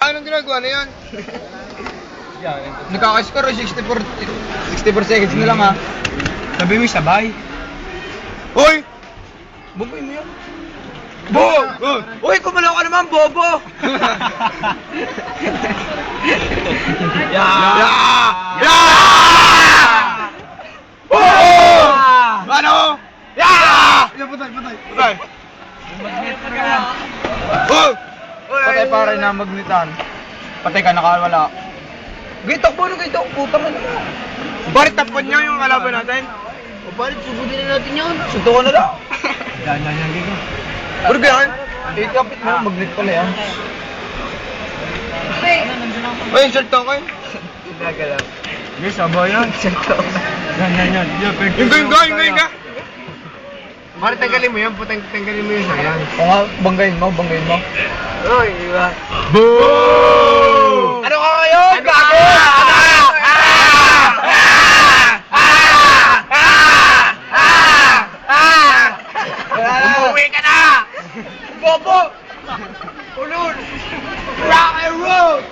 Anong ginagawa na yan? Nakaka-score 64 seconds na lang ha. Sabi mo sabay. Hoy! Buboy mo yun. Bo! Uy, kumalaw ka naman, bobo! Yeah! Yeah! Oh! Ano? Yeah! Patay. Oh! Patay pare na magnitan. Patay ka, nakawala. Gay, takbo na, puta mo na. Bakit tapon niyo yung kalaban natin? O bakit sugudin na natin yun? Suntukan na lang. Yan, Gigo. Pero ganyan? Ikapit mo, magnet pala yan. Ay, insert ako kayo. Yes, sabay yan. Yan. Yung ga. Mari, tanggalin mo yan. Tanggalin mo yun. Yan. O nga, banggain mo. Oy, iba. Boo! Ano ka ngayon? Gago! Umuwi ka na! Bobo! Ulul! Rock and roll!